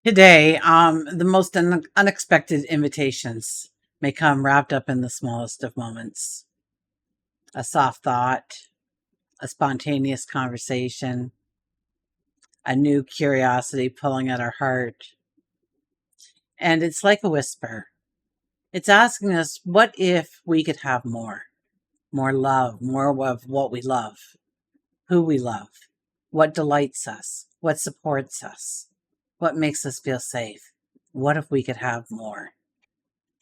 Today, the most unexpected invitations may come wrapped up in the smallest of moments. A soft thought, a spontaneous conversation, a new curiosity pulling at our heart. And it's like a whisper. It's asking us, what if we could have more? More love, more of what we love, who we love, what delights us, what supports us, what makes us feel safe. What if we could have more?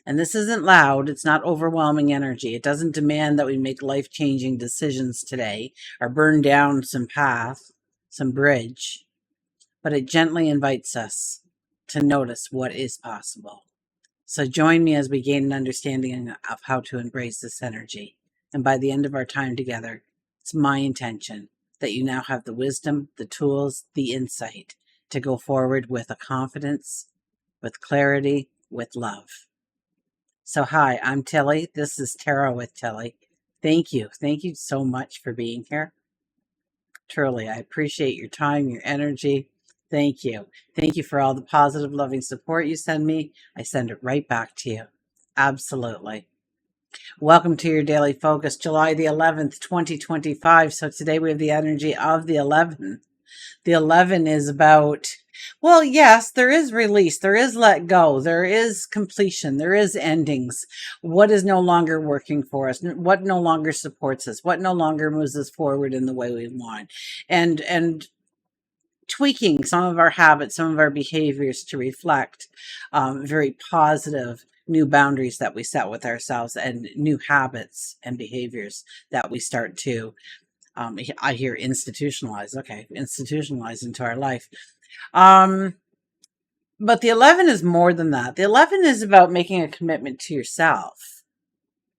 And this isn't loud. It's not overwhelming energy. It doesn't demand that we make life-changing decisions today or burn down some path, some bridge, but it gently invites us to notice what is possible. So join me as we gain an understanding of how to embrace this energy. And by the end of our time together, it's my intention that you now have the wisdom, the tools, the insight to go forward with a confidence, with clarity, with love. So hi, I'm Tilly. This is Tarot with Tilly. Thank you. Thank you so much for being here. Truly, I appreciate your time, your energy. Thank you. Thank you for all the positive, loving support you send me. I send it right back to you. Absolutely. Welcome to your daily focus, July the 11th, 2025. So today we have the energy of the 11. The 11 is about, well, yes, there is release, there is let go, there is completion, there is endings. What is no longer working for us? What no longer supports us? What no longer moves us forward in the way we want? And tweaking some of our habits, some of our behaviors to reflect very positive new boundaries that we set with ourselves and new habits and behaviors that we start to I hear institutionalize. Okay, institutionalize into our life. But the 11 is more than that. The 11 is about making a commitment to yourself.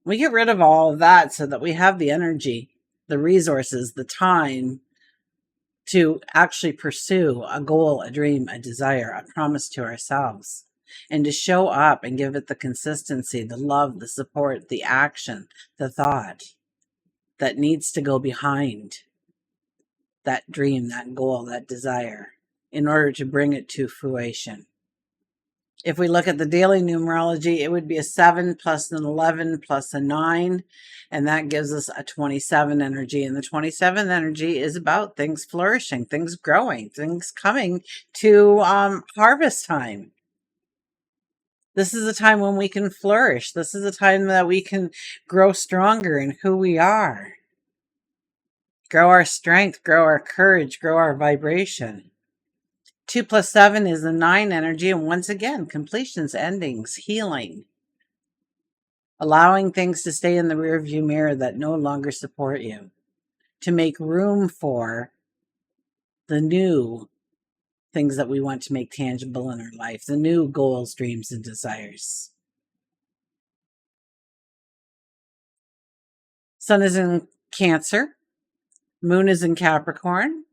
We get rid of all of that so that we have the energy, the resources, the time to actually pursue a goal, a dream, a desire, a promise to ourselves, and to show up and give it the consistency, the love, the support, the action, the thought that needs to go behind that dream, that goal, that desire in order to bring it to fruition. If we look at the daily numerology, it would be a 7 plus an 11 plus a 9, and that gives us a 27 energy. And the 27 energy is about things flourishing, things growing, things coming to harvest time. This is a time when we can flourish. This is a time that we can grow stronger in who we are. Grow our strength, grow our courage, grow our vibration. 2 plus 7 is a 9 energy. And once again, completions, endings, healing. Allowing things to stay in the rearview mirror that no longer support you. To make room for the new things that we want to make tangible in our life. The new goals, dreams, and desires. Sun is in Cancer. Moon is in Capricorn,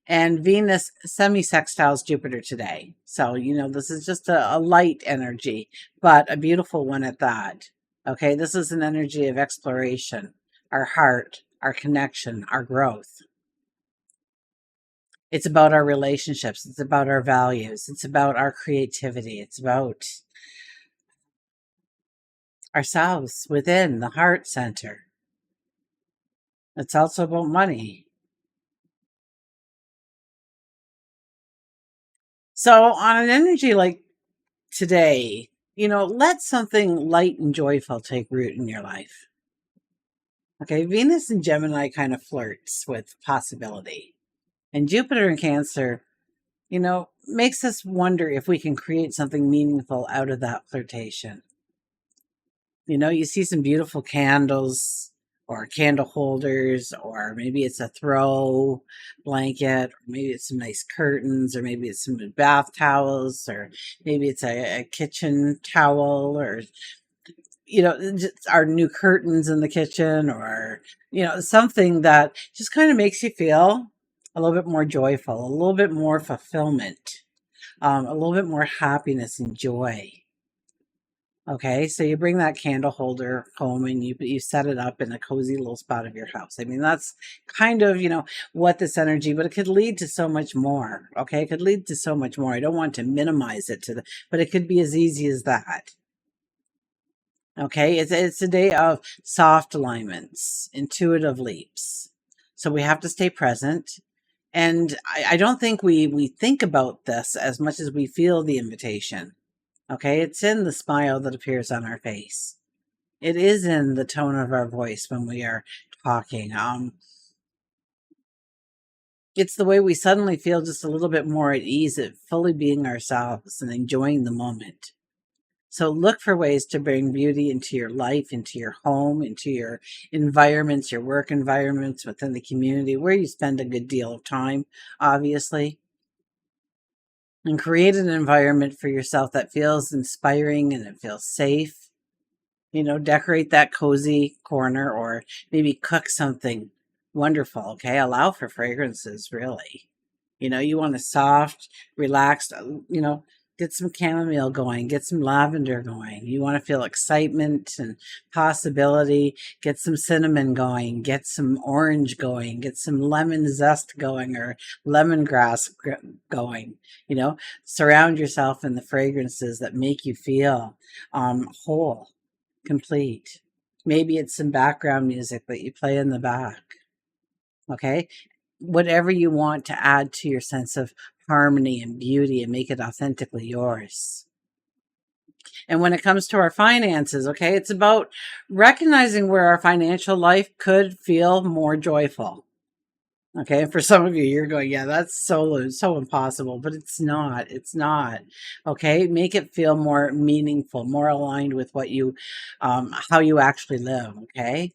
and Venus semi-sextiles Jupiter today. So, this is just a light energy, but a beautiful one at that. Okay, this is an energy of exploration, our heart, our connection, our growth. It's about our relationships. It's about our values. It's about our creativity. It's about ourselves within the heart center. It's also about money. So on an energy like today, let something light and joyful take root in your life. Okay, Venus and Gemini kind of flirts with possibility. And Jupiter in Cancer, makes us wonder if we can create something meaningful out of that flirtation. You see some beautiful candles or candle holders, or maybe it's a throw blanket, or maybe it's some nice curtains, or maybe it's some bath towels, or maybe it's a kitchen towel, or just our new curtains in the kitchen, or something that just kind of makes you feel a little bit more joyful, a little bit more fulfillment, a little bit more happiness and joy. Okay, so you bring that candle holder home and you set it up in a cozy little spot of your house. I mean, that's kind of, what this energy, but it could lead to so much more. Okay, it could lead to so much more. I don't want to minimize it but it could be as easy as that. Okay, it's a day of soft alignments, intuitive leaps. So we have to stay present. And I don't think we think about this as much as we feel the invitation. Okay, it's in the smile that appears on our face. It is in the tone of our voice when we are talking. It's the way we suddenly feel just a little bit more at ease at fully being ourselves and enjoying the moment. So look for ways to bring beauty into your life, into your home, into your environments, your work environments, within the community where you spend a good deal of time, obviously. And create an environment for yourself that feels inspiring and it feels safe. Decorate that cozy corner or maybe cook something wonderful. Okay. Allow for fragrances, really. You want a soft, relaxed, get some chamomile going, get some lavender going. You want to feel excitement and possibility, get some cinnamon going, get some orange going, get some lemon zest going or lemongrass going. Surround yourself in the fragrances that make you feel whole, complete. Maybe it's some background music that you play in the back. Okay. Whatever you want to add to your sense of harmony and beauty and make it authentically yours. And when it comes to our finances, okay, it's about recognizing where our financial life could feel more joyful. Okay, for some of you, you're going, yeah, that's so impossible, but it's not. It's not. Okay, make it feel more meaningful, more aligned with what how you actually live. Okay.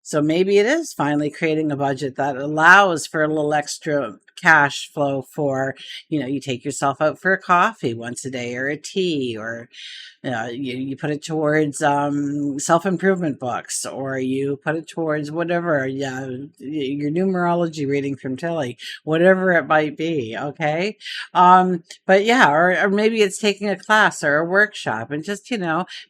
So maybe it is finally creating a budget that allows for a little extra cash flow for, you take yourself out for a coffee once a day or a tea, or you put it towards self-improvement books, or you put it towards whatever, your numerology reading from Tilly, whatever it might be. Okay. But yeah, or maybe it's taking a class or a workshop and just,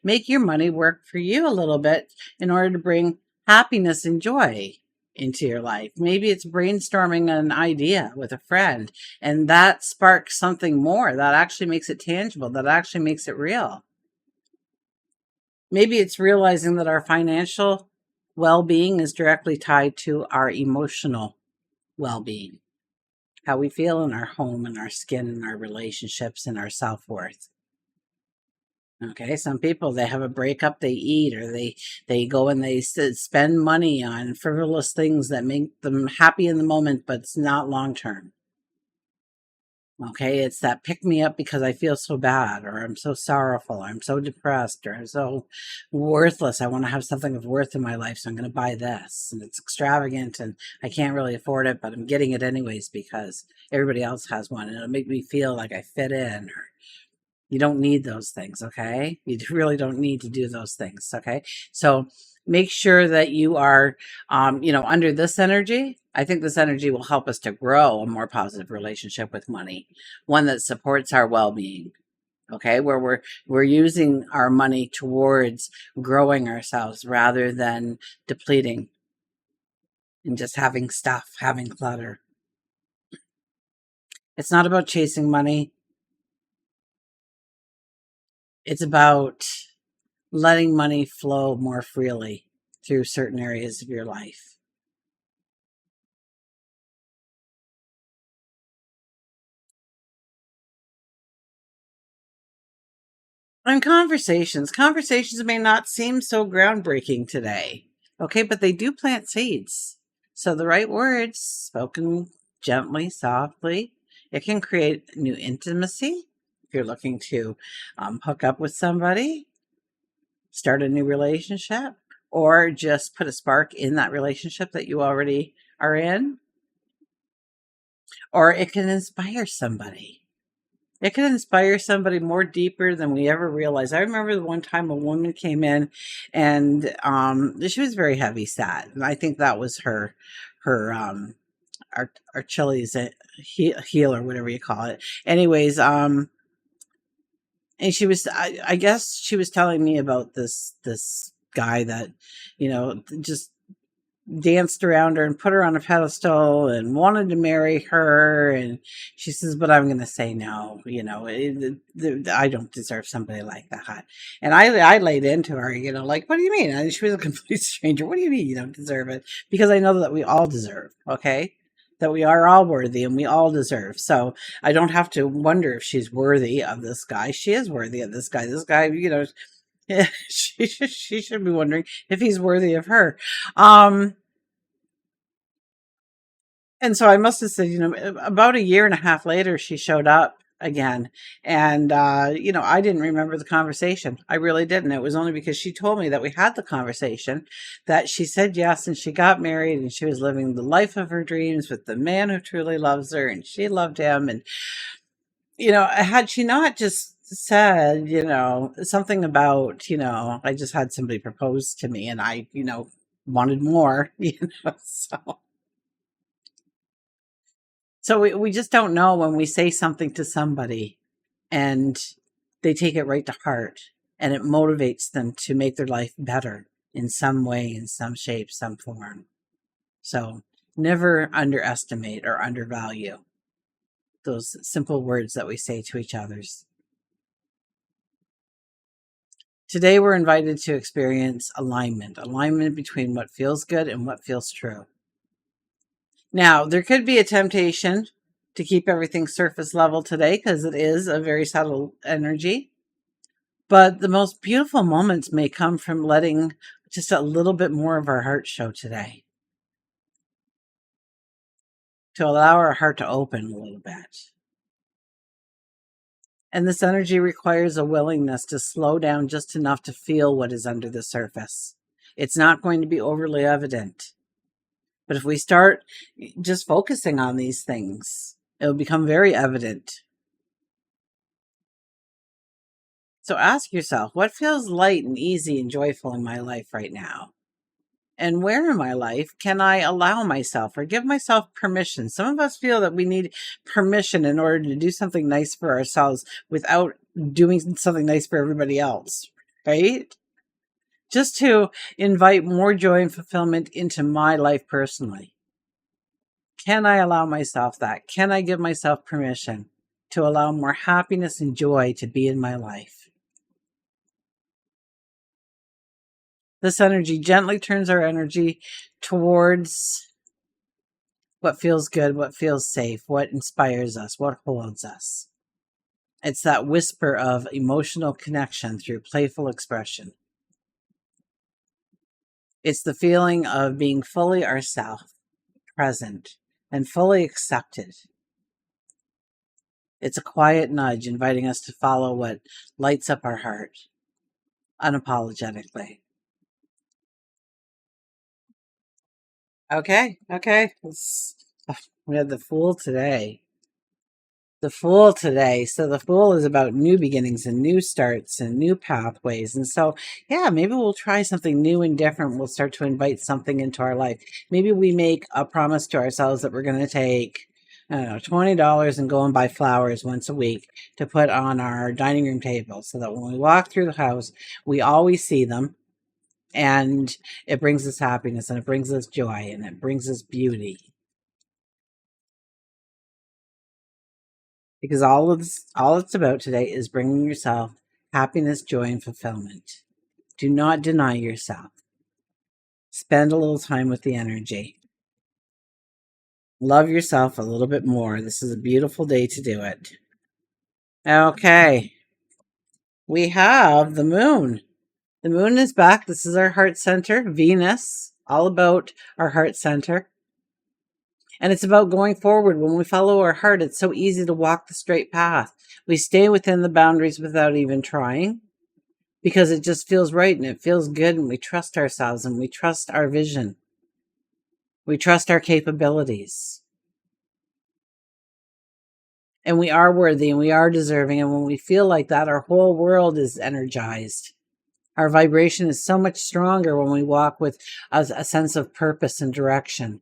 make your money work for you a little bit in order to bring happiness and joy into your life. Maybe it's brainstorming an idea with a friend and that sparks something more that actually makes it tangible, that actually makes it real. Maybe it's realizing that our financial well-being is directly tied to our emotional well-being, how we feel in our home and our skin and our relationships and our self-worth. Okay, some people, they have a breakup, they eat, or they go and they spend money on frivolous things that make them happy in the moment, but it's not long term. Okay, it's that pick me up because I feel so bad, or I'm so sorrowful, or I'm so depressed, or I'm so worthless. I want to have something of worth in my life, so I'm going to buy this, and it's extravagant, and I can't really afford it, but I'm getting it anyways because everybody else has one, and it'll make me feel like I fit in, or you don't need those things, okay? You really don't need to do those things, okay? So make sure that you are, under this energy. I think this energy will help us to grow a more positive relationship with money, one that supports our well-being, okay? Where we're using our money towards growing ourselves rather than depleting and just having stuff, having clutter. It's not about chasing money. It's about letting money flow more freely through certain areas of your life. And conversations may not seem so groundbreaking today, okay, but they do plant seeds. So the right words, spoken gently, softly, it can create new intimacy. If you're looking to hook up with somebody, start a new relationship, or just put a spark in that relationship that you already are in, or it can inspire somebody. It can inspire somebody more deeper than we ever realized. I remember the one time a woman came in and she was very heavy set. And I think that was her our Chili's heel or whatever you call it. Anyways, And I guess she was telling me about this guy that, just danced around her and put her on a pedestal and wanted to marry her. And she says, but I'm going to say no, I don't deserve somebody like that. And I laid into her, like, what do you mean? And she was a complete stranger. What do you mean you don't deserve it? Because I know that we all deserve, okay? That we are all worthy and we all deserve. So I don't have to wonder if she's worthy of this guy. She is worthy of this guy. This guy, yeah, she should be wondering if he's worthy of her. And so I must have said, about a year and a half later, she showed up again. And, I didn't remember the conversation. I really didn't. It was only because she told me that we had the conversation that she said yes, and she got married, and she was living the life of her dreams with the man who truly loves her, and she loved him. And, had she not just said, something about, I just had somebody propose to me and I, wanted more, so. So we just don't know when we say something to somebody and they take it right to heart and it motivates them to make their life better in some way, in some shape, some form. So never underestimate or undervalue those simple words that we say to each others. Today we're invited to experience alignment between what feels good and what feels true. Now, there could be a temptation to keep everything surface level today because it is a very subtle energy. But the most beautiful moments may come from letting just a little bit more of our heart show today. To allow our heart to open a little bit. And this energy requires a willingness to slow down just enough to feel what is under the surface. It's not going to be overly evident. But if we start just focusing on these things, it will become very evident. So ask yourself, what feels light and easy and joyful in my life right now? And where in my life can I allow myself or give myself permission? Some of us feel that we need permission in order to do something nice for ourselves without doing something nice for everybody else, right? Just to invite more joy and fulfillment into my life personally. Can I allow myself that? Can I give myself permission to allow more happiness and joy to be in my life? This energy gently turns our energy towards what feels good, what feels safe, what inspires us, what holds us. It's that whisper of emotional connection through playful expression. It's the feeling of being fully ourselves, present, and fully accepted. It's a quiet nudge inviting us to follow what lights up our heart unapologetically. Okay. We had the Fool today. So the Fool is about new beginnings and new starts and new pathways. And so, yeah, maybe we'll try something new and different. We'll start to invite something into our life. Maybe we make a promise to ourselves that we're going to take, I don't know, $20 and go and buy flowers once a week to put on our dining room table so that when we walk through the house, we always see them. And it brings us happiness and it brings us joy and it brings us beauty. Because all it's about today is bringing yourself happiness, joy, and fulfillment. Do not deny yourself. Spend a little time with the energy. Love yourself a little bit more. This is a beautiful day to do it. Okay. We have the moon. The moon is back. This is our heart center, Venus, all about our heart center. And it's about going forward. When we follow our heart, it's so easy to walk the straight path. We stay within the boundaries without even trying because it just feels right and it feels good, and we trust ourselves and we trust our vision. We trust our capabilities. And we are worthy and we are deserving. And when we feel like that, our whole world is energized. Our vibration is so much stronger when we walk with a sense of purpose and direction.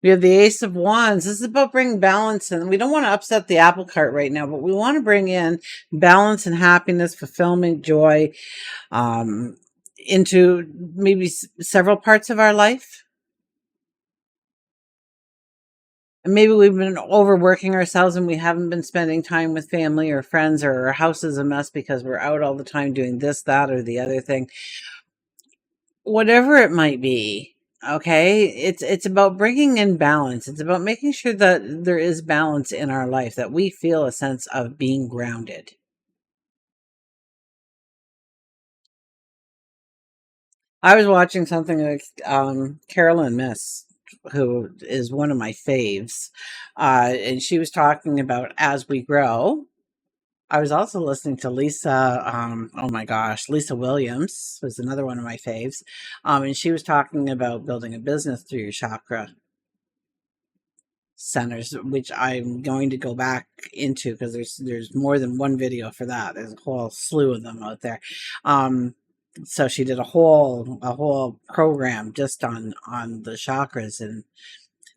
We have the Ace of Wands. This is about bringing balance, and we don't want to upset the apple cart right now, but we want to bring in balance and happiness, fulfillment, joy, um, into maybe several parts of our life. And maybe we've been overworking ourselves and we haven't been spending time with family or friends, or our house is a mess because we're out all the time doing this, that, or the other thing. Whatever it might be, okay, it's about bringing in balance. It's about making sure that there is balance in our life, that we feel a sense of being grounded. I was watching something like Carolyn Miss, who is one of my faves, and she was talking about as we grow. I was also listening to Lisa. Oh my gosh, Lisa Williams was another one of my faves, and she was talking about building a business through your chakra centers, which I'm going to go back into because there's more than one video for that. There's a whole slew of them out there. So she did a whole program just on the chakras. And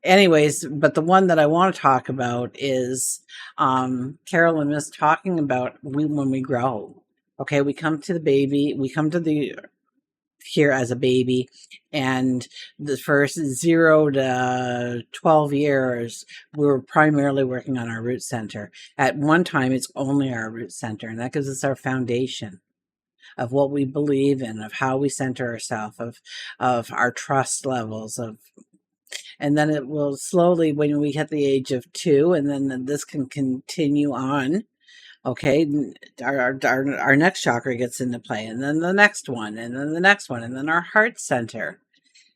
anyways, but the one that I want to talk about is Carolyn Miss talking about when we grow. Okay, we come to the baby, we come to the here as a baby, and the first 0 to 12 years we were primarily working on our root center. At one time it's only our root center, and that gives us our foundation of what we believe in, of how we center ourselves, of our trust levels, of, and then it will slowly, when we hit the age of 2, and then this can continue on. Okay, our next chakra gets into play, and then the next one, and then the next one, and then our heart center,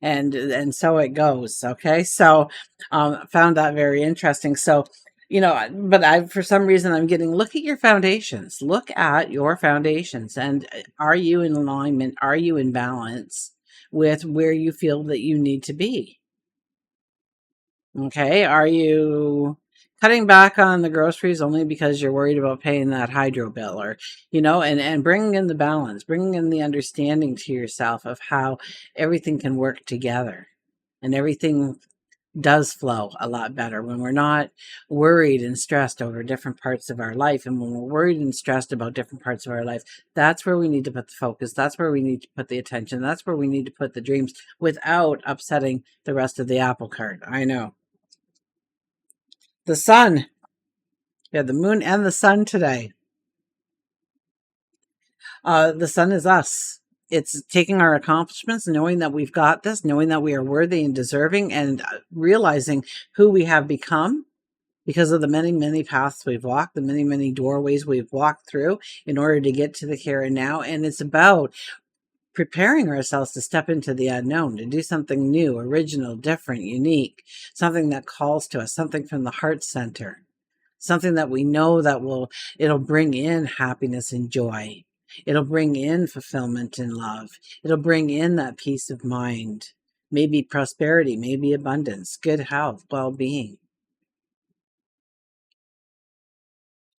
and so it goes. Okay, so found that very interesting. So, but I, for some reason, I'm getting, look at your foundations. Look at your foundations, and are you in alignment? Are you in balance with where you feel that you need to be? Okay, are you cutting back on the groceries only because you're worried about paying that hydro bill, or, and bringing in the balance, bringing in the understanding to yourself of how everything can work together, and everything does flow a lot better when we're not worried and stressed over different parts of our life. And when we're worried and stressed about different parts of our life, that's where we need to put the focus. That's where we need to put the attention. That's where we need to put the dreams without upsetting the rest of the apple cart. I know. The sun. Yeah, the moon and the sun today. The sun is us. It's taking our accomplishments, knowing that we've got this, knowing that we are worthy and deserving, and realizing who we have become because of the many, many paths we've walked, the many, many doorways we've walked through in order to get to the here and now. And it's about preparing ourselves to step into the unknown, to do something new, original, different, unique, something that calls to us, something from the heart center, something that we know that it'll bring in happiness and joy. It'll bring in fulfillment and love. It'll bring in that peace of mind, maybe prosperity, maybe abundance, good health, well-being.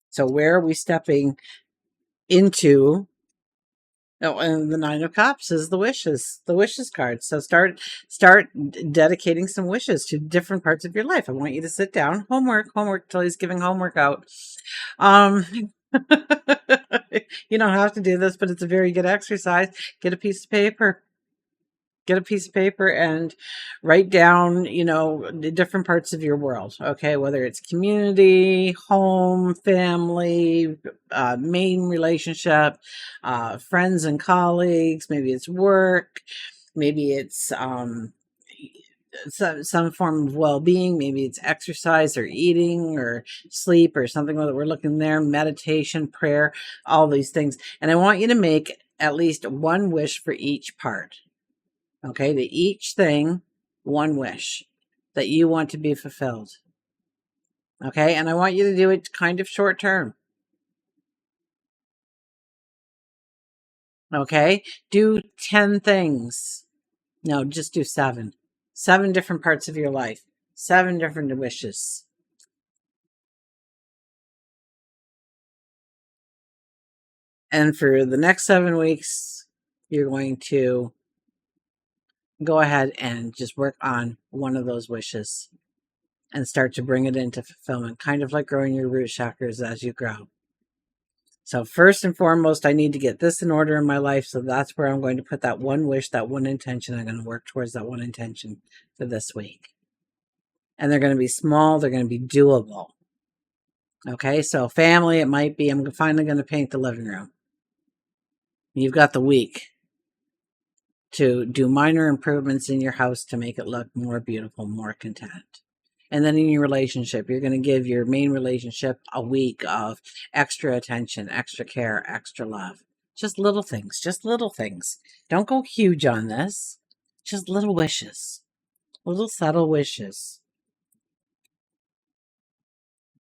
So where are we stepping into? Oh, and the Nine of Cups is the wishes card. So start dedicating some wishes to different parts of your life. I want you to sit down, homework till he's giving homework out. Um, you don't have to do this, but it's a very good exercise. Get a piece of paper. Get a piece of paper and write down, the different parts of your world. Okay, whether it's community, home, family, main relationship, friends and colleagues. Maybe it's work. Maybe it's some form of well-being. Maybe it's exercise or eating or sleep or something that we're looking there. Meditation, prayer, all these things. And I want you to make at least one wish for each part. Okay, to each thing, one wish that you want to be fulfilled. Okay, and I want you to do it kind of short term. Okay, do 10 things. No, just do 7. 7 different parts of your life, 7 different wishes. And for the next 7 weeks, you're going to go ahead and just work on one of those wishes and start to bring it into fulfillment, kind of like growing your root chakras as you grow. So first and foremost, I need to get this in order in my life. So that's where I'm going to put that one wish, that one intention. I'm going to work towards that one intention for this week. And they're going to be small. They're going to be doable. Okay, so family, it might be, I'm finally going to paint the living room. You've got the week to do minor improvements in your house to make it look more beautiful, more content. And then in your relationship, you're going to give your main relationship a week of extra attention, extra care, extra love. Just little things, just little things. Don't go huge on this. Just little wishes, little subtle wishes.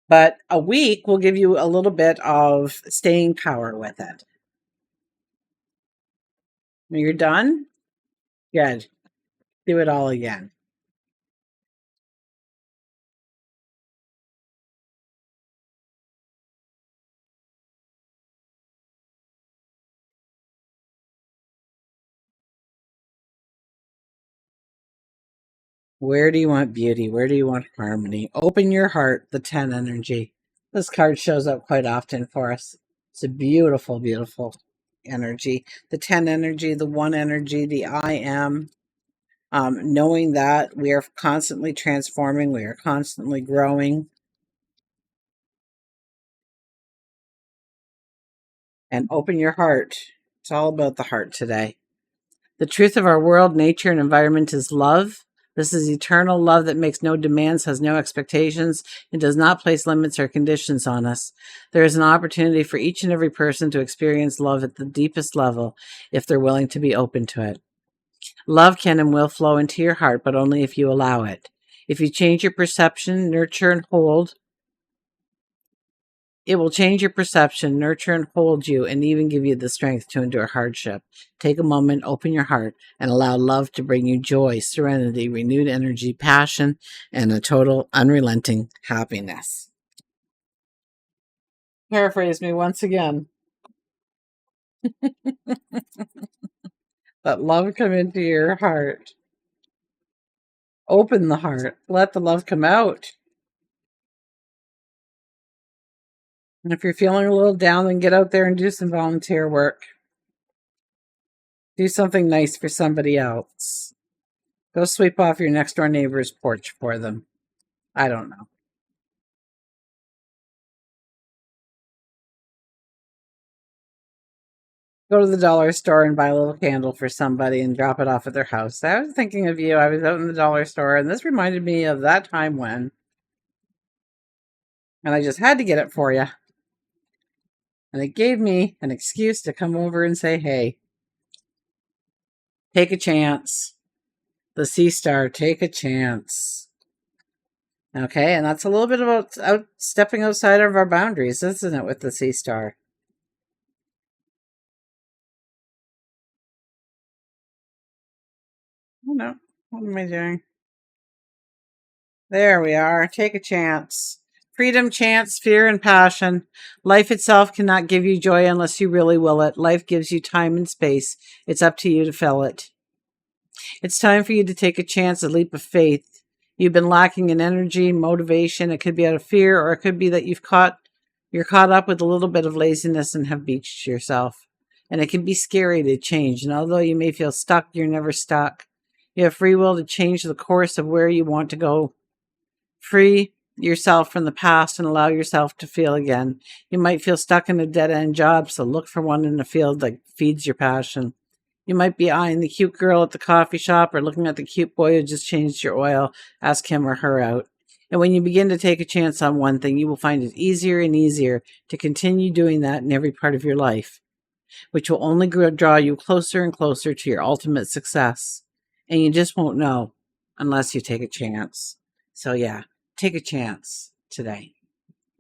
But a week will give you a little bit of staying power with it. When you're done, good. Do it all again. Where do you want beauty? Where do you want harmony? Open your heart, the 10 energy. This card shows up quite often for us. It's a beautiful, beautiful energy. The 10 energy, the 1 energy, the I am. Knowing that we are constantly transforming, we are constantly growing. And open your heart. It's all about the heart today. The truth of our world, nature, and environment is love. This is eternal love that makes no demands, has no expectations, and does not place limits or conditions on us. There is an opportunity for each and every person to experience love at the deepest level if they're willing to be open to it. Love can and will flow into your heart, but only if you allow it. If you change your perception, nurture, and hold, it will change your perception, nurture, and hold you, and even give you the strength to endure hardship. Take a moment, open your heart, and allow love to bring you joy, serenity, renewed energy, passion, and a total, unrelenting happiness. Paraphrase me once again. Let love come into your heart. Open the heart. Let the love come out. And if you're feeling a little down, then get out there and do some volunteer work. Do something nice for somebody else. Go sweep off your next door neighbor's porch for them. I don't know. Go to the dollar store and buy a little candle for somebody and drop it off at their house. I was thinking of you. I was out in the dollar store, and this reminded me of that time when. And I just had to get it for you. And it gave me an excuse to come over and say, hey, take a chance. The Sea Star, take a chance. Okay, and that's a little bit about stepping outside of our boundaries, isn't it, with the Sea Star? Oh, no. What am I doing? There we are. Take a chance. Freedom, chance, fear, and passion. Life itself cannot give you joy unless you really will it. Life gives you time and space. It's up to you to fill it. It's time for you to take a chance, a leap of faith. You've been lacking in energy, motivation. It could be out of fear, or it could be that you're caught up with a little bit of laziness and have beached yourself. And it can be scary to change. And although you may feel stuck, you're never stuck. You have free will to change the course of where you want to go. Free yourself from the past and allow yourself to feel again. You might feel stuck in a dead-end job, so look for one in a field that feeds your passion. You might be eyeing the cute girl at the coffee shop or looking at the cute boy who just changed your oil. Ask him or her out. And when you begin to take a chance on one thing, you will find it easier and easier to continue doing that in every part of your life, which will only draw you closer and closer to your ultimate success. And you just won't know unless you take a chance. So yeah, take a chance today.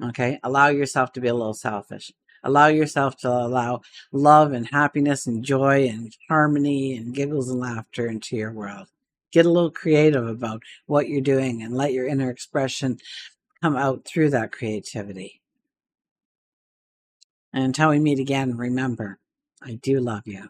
Okay? Allow yourself to be a little selfish. Allow yourself to allow love and happiness and joy and harmony and giggles and laughter into your world. Get a little creative about what you're doing and let your inner expression come out through that creativity. And until we meet again, remember, I do love you.